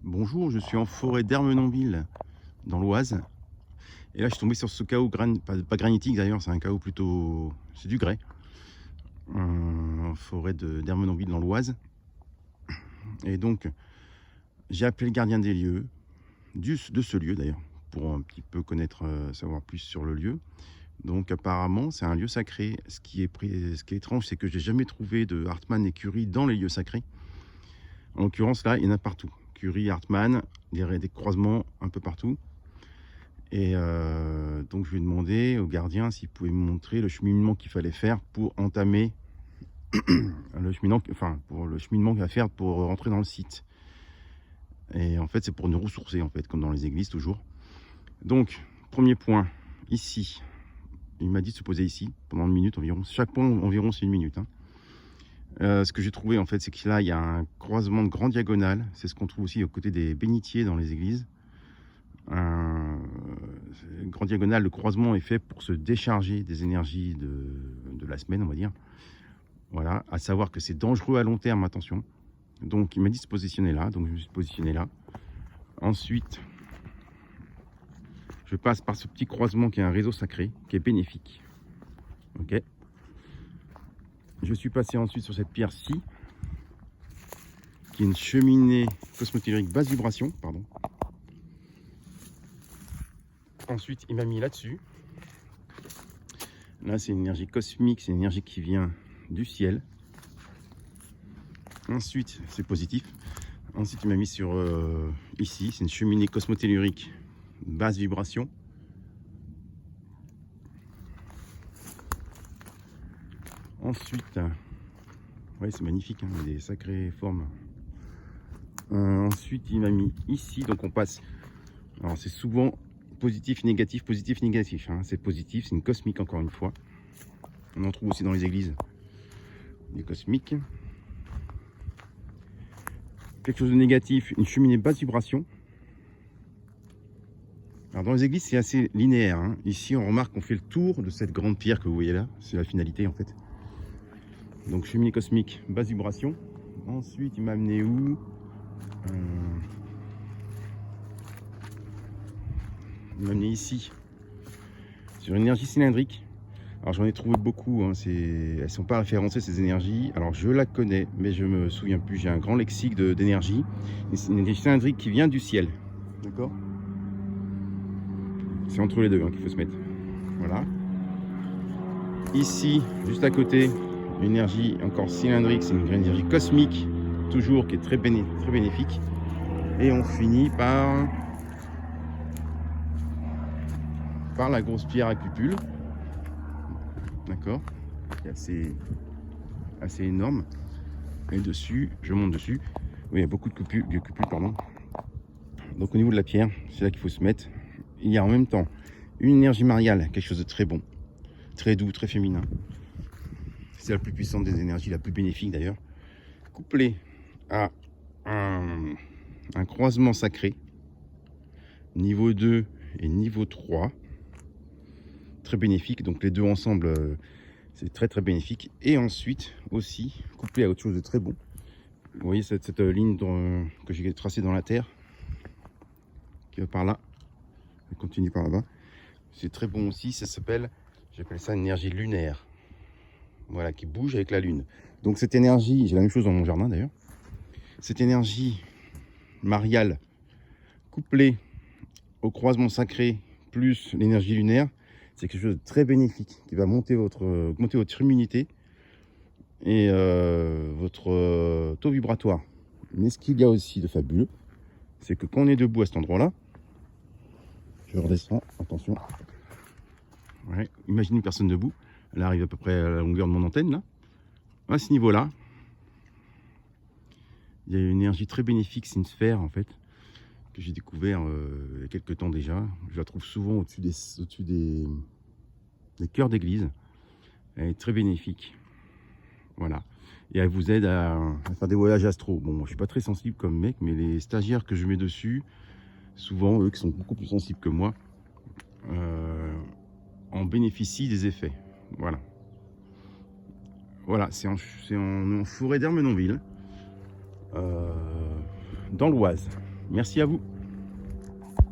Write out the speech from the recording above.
Bonjour, je suis en forêt d'Ermenonville, dans l'Oise. Et là, je suis tombé sur ce chaos, pas granitique d'ailleurs, c'est un chaos plutôt... c'est du grès. En forêt d'Ermenonville, dans l'Oise. Et donc, j'ai appelé le gardien des lieux, de ce lieu d'ailleurs, pour un petit peu connaître, savoir plus sur le lieu. Donc apparemment, c'est un lieu sacré. Ce qui est étrange, c'est que j'ai jamais trouvé de Hartmann et Curie dans les lieux sacrés. En l'occurrence, là, il y en a partout. Curie, Hartmann, des croisements un peu partout. Et donc je lui ai demandé au gardien s'il pouvait me montrer le cheminement qu'il fallait faire pour entamer le cheminement, pour le cheminement qu'il va faire pour rentrer dans le site. Et en fait, c'est pour nous ressourcer, en fait, comme dans les églises toujours. Donc, premier point, ici. Il m'a dit de se poser ici pendant une minute environ. Chaque point environ c'est une minute. Ce que j'ai trouvé en fait, c'est que là il y a un croisement de grand diagonale. C'est ce qu'on trouve aussi aux côtés des bénitiers dans les églises. Un grand diagonale, le croisement est fait pour se décharger des énergies de la semaine, on va dire. Voilà, à savoir que c'est dangereux à long terme, attention. Donc il m'a dit de se positionner là, donc je me suis positionné là. Ensuite, je passe par ce petit croisement qui est un réseau sacré, qui est bénéfique. Ok. Je suis passé ensuite sur cette pierre-ci, qui est une cheminée cosmotellurique basse vibration, pardon. Ensuite, il m'a mis là-dessus. Là, c'est une énergie cosmique, c'est une énergie qui vient du ciel. Ensuite, c'est positif. Ensuite, il m'a mis sur ici, c'est une cheminée cosmotellurique basse vibration. Ensuite, ouais, c'est magnifique, hein, des sacrées formes. Ensuite, il m'a mis ici, donc on passe. Alors, c'est souvent positif, négatif, hein. C'est positif, c'est une cosmique encore une fois. On en trouve aussi dans les églises, des cosmiques. Quelque chose de négatif, une cheminée basse vibration. Alors dans les églises, c'est assez linéaire, hein. Ici, on remarque qu'on fait le tour de cette grande pierre que vous voyez là. C'est la finalité en fait. Donc cheminée cosmique, basse vibration. Ensuite, il m'a amené où? Il m'a amené ici, sur une énergie cylindrique. Alors j'en ai trouvé beaucoup, hein. Elles ne sont pas référencées ces énergies. Alors je la connais, mais je me souviens plus. J'ai un grand lexique d'énergie. C'est une énergie cylindrique qui vient du ciel. D'accord? C'est entre les deux, hein, qu'il faut se mettre. Voilà. Ici, juste à côté, une énergie encore cylindrique, c'est une énergie cosmique, toujours, qui est très bénéfique. Et on finit par la grosse pierre à cupule. D'accord? C'est assez énorme. Et dessus, je monte dessus. Oui, il y a beaucoup de cupules, pardon. Donc au niveau de la pierre, c'est là qu'il faut se mettre. Il y a en même temps une énergie mariale, quelque chose de très bon, très doux, très féminin. C'est la plus puissante des énergies, la plus bénéfique d'ailleurs. Couplée à un croisement sacré, niveau 2 et niveau 3. Très bénéfique, donc les deux ensemble, c'est très bénéfique. Et ensuite aussi, couplé à autre chose de très bon. Vous voyez cette ligne que j'ai tracée dans la terre, qui va par là, elle continue par là-bas. C'est très bon aussi, j'appelle ça une énergie lunaire. Voilà, qui bouge avec la lune. Donc cette énergie, j'ai la même chose dans mon jardin d'ailleurs. Cette énergie mariale, couplée au croisement sacré, plus l'énergie lunaire, c'est quelque chose de très bénéfique, qui va augmenter votre immunité et votre taux vibratoire. Mais ce qu'il y a aussi de fabuleux, c'est que quand on est debout à cet endroit-là, je redescends, attention. Ouais, imagine une personne debout, elle arrive à peu près à la longueur de mon antenne, là. À ce niveau-là, il y a une énergie très bénéfique, c'est une sphère en fait, que j'ai découvert il y a quelques temps déjà. Je la trouve souvent au-dessus des chœurs d'église. Elle est très bénéfique. Voilà. Et elle vous aide à faire des voyages astro. Bon, moi, je suis pas très sensible comme mec, mais les stagiaires que je mets dessus, souvent, eux qui sont beaucoup plus sensibles que moi, en bénéficient des effets. Voilà. Voilà, c'est en forêt d'Ermenonville, dans l'Oise. Merci à vous.